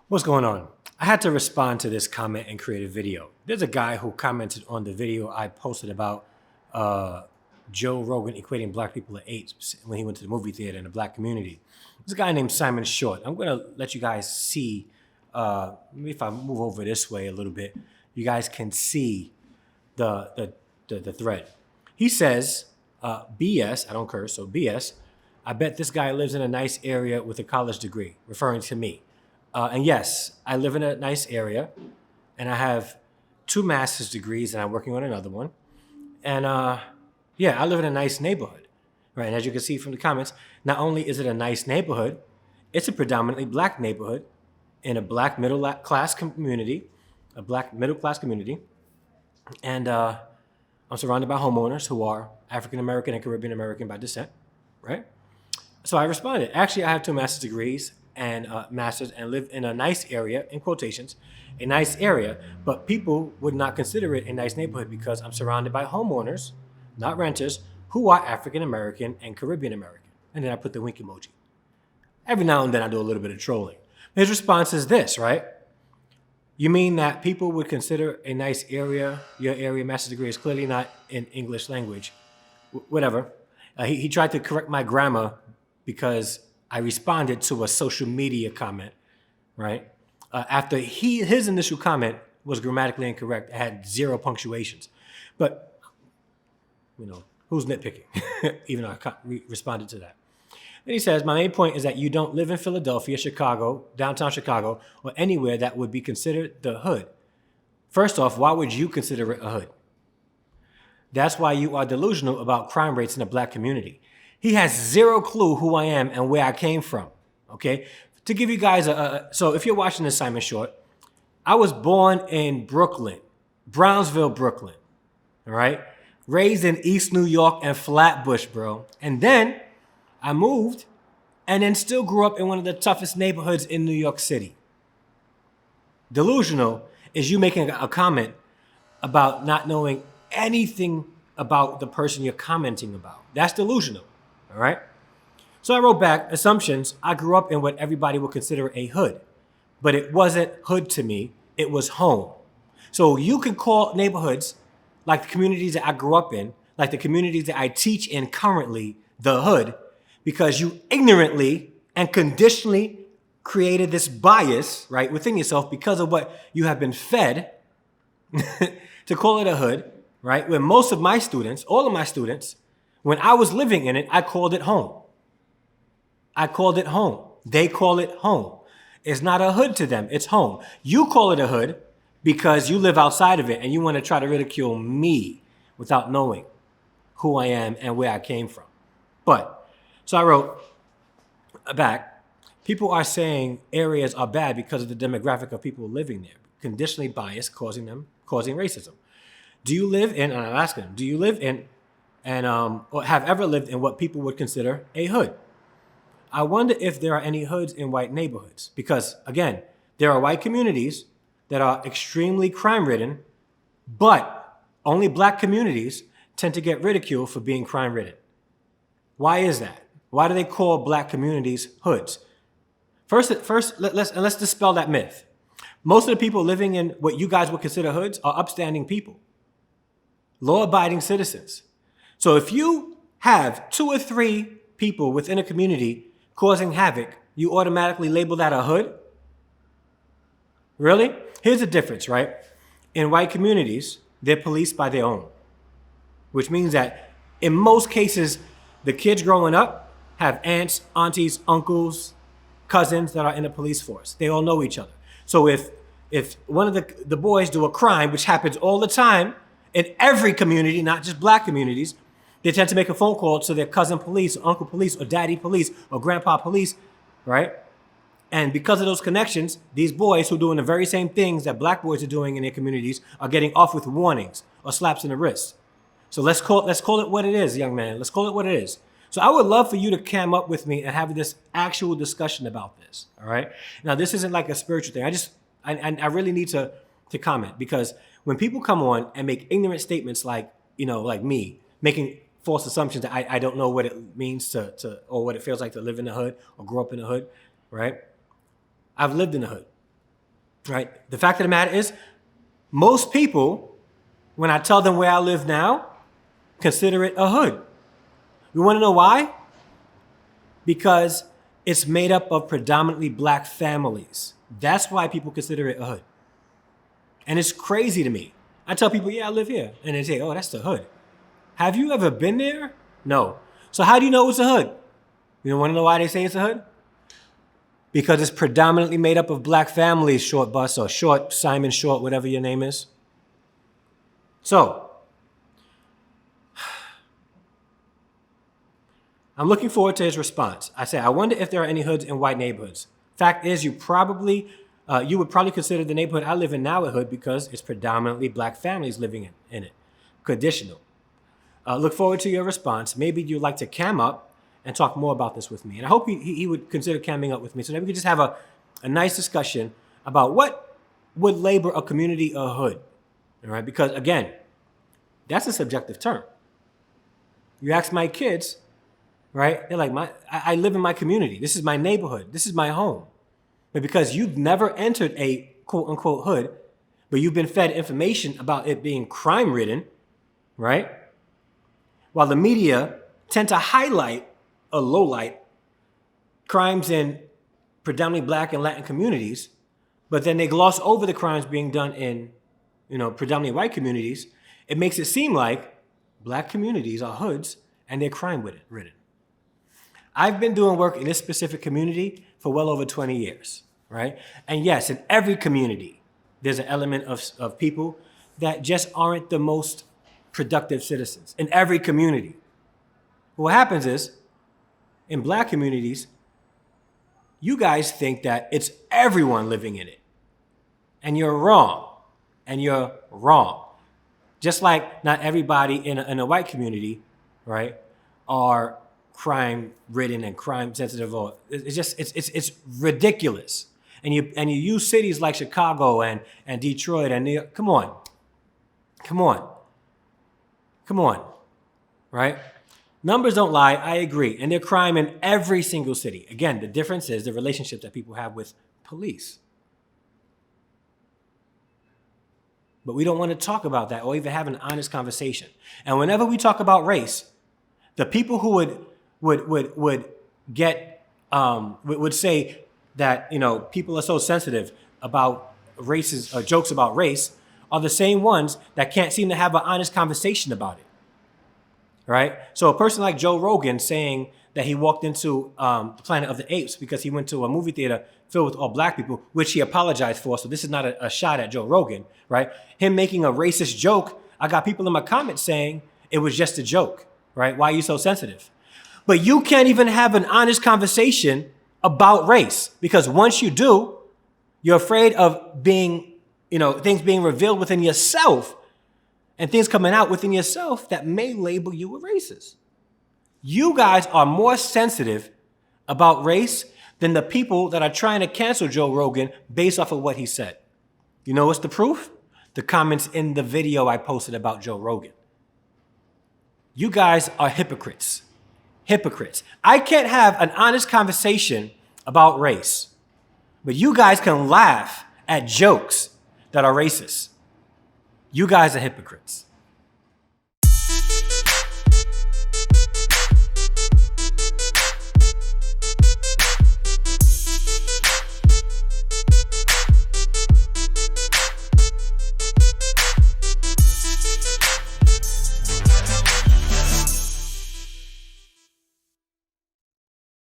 What's going on? I had to respond to this comment and create a video. There's a guy who commented on the video I posted about Joe Rogan equating black people to apes when he went to the movie theater in the black community. There's a guy named Simon Short. I'm going to let you guys see, maybe if I move over this way a little bit, you guys can see the thread. He says, BS, I don't curse, so BS, I bet this guy lives in a nice area with a college degree, referring to me. And yes, I live in a nice area, and I have 2 master's degrees, and I'm working on another one. And yeah, I live in a nice neighborhood, right? And as you can see from the comments, not only is it a nice neighborhood, it's a predominantly black neighborhood in a black middle class community, and I'm surrounded by homeowners who are African American and Caribbean American by descent, right? So I responded. Actually, I have 2 master's degrees and masters and live in a nice area, in quotations, a nice area, but people would not consider it a nice neighborhood because I'm surrounded by homeowners, not renters, who are African American and Caribbean American. And then I put the wink emoji. Every now and then I do a little bit of trolling. His response is this, right? You mean that people would consider a nice area, your area master's degree is clearly not in English language, whatever. He tried to correct my grammar because I responded to a social media comment, right? After his initial comment was grammatically incorrect, it had 0 punctuations. But, you know, who's nitpicking? Even though I responded to that. Then he says, my main point is that you don't live in Philadelphia, Chicago, downtown Chicago, or anywhere that would be considered the hood. First off, why would you consider it a hood? That's why you are delusional about crime rates in the black community. He has 0 clue who I am and where I came from, okay? To give you guys so if you're watching this, Simon Short, I was born in Brooklyn, Brownsville, Brooklyn, all right? Raised in East New York and Flatbush, bro. And then I moved and then still grew up in one of the toughest neighborhoods in New York City. Delusional is you making a comment about not knowing anything about the person you're commenting about. That's delusional. All right. So I wrote back, assumptions. I grew up in what everybody would consider a hood, but it wasn't hood to me. It was home. So you can call neighborhoods like the communities that I grew up in, like the communities that I teach in currently, the hood, because you ignorantly and conditionally created this bias, right, within yourself because of what you have been fed to call it a hood, right? When most of my students, all of my students, when I was living in it, I called it home. I called it home. They call it home. It's not a hood to them. It's home. You call it a hood because you live outside of it and you want to try to ridicule me without knowing who I am and where I came from. So I wrote back, people are saying areas are bad because of the demographic of people living there, conditionally biased, causing racism. Do you live in, and I'm asking, do you live in or have ever lived in what people would consider a hood? I wonder if there are any hoods in white neighborhoods because, again, there are white communities that are extremely crime-ridden, but only black communities tend to get ridiculed for being crime-ridden. Why is that? Why do they call black communities hoods? First, let's dispel that myth. Most of the people living in what you guys would consider hoods are upstanding people, law-abiding citizens. So if you have 2 or 3 people within a community causing havoc, you automatically label that a hood? Really? Here's the difference, right? In white communities, they're policed by their own, which means that in most cases, the kids growing up have aunts, aunties, uncles, cousins that are in the police force. They all know each other. So if one of the boys do a crime, which happens all the time in every community, not just black communities, they tend to make a phone call to their cousin police, or uncle police, or daddy police, or grandpa police, right? And because of those connections, these boys who are doing the very same things that black boys are doing in their communities are getting off with warnings or slaps in the wrist. So let's call it what it is, young man. Let's call it what it is. So I would love for you to cam up with me and have this actual discussion about this, all right? Now, this isn't like a spiritual thing. I really need to comment because when people come on and make ignorant statements like me, making false assumptions that I don't know what it means to or what it feels like to live in the hood or grow up in the hood, right? I've lived in the hood. right? The fact of the matter is, most people, when I tell them where I live now, consider it a hood. You want to know why? Because it's made up of predominantly black families. That's why people consider it a hood. And it's crazy to me. I tell people, yeah, I live here. And they say, oh, that's the hood. Have you ever been there? No. So how do you know it's a hood? You don't want to know why they say it's a hood? Because it's predominantly made up of black families, Short Bus or Short, Simon Short, whatever your name is. So, I'm looking forward to his response. I say, I wonder if there are any hoods in white neighborhoods. Fact is, you would probably consider the neighborhood I live in now a hood because it's predominantly black families living in it. Conditional. Look forward to your response. Maybe you'd like to cam up and talk more about this with me. And I hope he would consider camming up with me so that we could just have a nice discussion about what would label a community a hood. All right? Because again, that's a subjective term. You ask my kids, right? They're like, I live in my community. This is my neighborhood. This is my home. But because you've never entered a quote unquote hood, but you've been fed information about it being crime ridden, right? While the media tend to highlight or lowlight crimes in predominantly black and Latin communities, but then they gloss over the crimes being done in, predominantly white communities, it makes it seem like black communities are hoods and they're crime ridden. I've been doing work in this specific community for well over 20 years, right? And yes, in every community, there's an element of people that just aren't the most productive citizens in every community. What happens is, in black communities, you guys think that it's everyone living in it. And you're wrong. And you're wrong. Just like not everybody in a white community, right, are crime-ridden and crime-sensitive. Or it's ridiculous. And you use cities like Chicago and Detroit and New York. Come on, right? Numbers don't lie, I agree. And there's crime in every single city. Again, the difference is the relationship that people have with police. But we don't want to talk about that or even have an honest conversation. And whenever we talk about race, the people who would say that, people are so sensitive about races or jokes about race are the same ones that can't seem to have an honest conversation about it. Right? So a person like Joe Rogan saying that he walked into the Planet of the Apes because he went to a movie theater filled with all black people, which he apologized for. So this is not a shot at Joe Rogan, right? Him making a racist joke. I got people in my comments saying it was just a joke, right? Why are you so sensitive? But you can't even have an honest conversation about race because once you do, you're afraid of being, things being revealed within yourself and things coming out within yourself that may label you a racist. You guys are more sensitive about race than the people that are trying to cancel Joe Rogan based off of what he said. You know what's the proof? The comments in the video I posted about Joe Rogan. You guys are hypocrites. Hypocrites. I can't have an honest conversation about race, but you guys can laugh at jokes that are racist. You guys are hypocrites.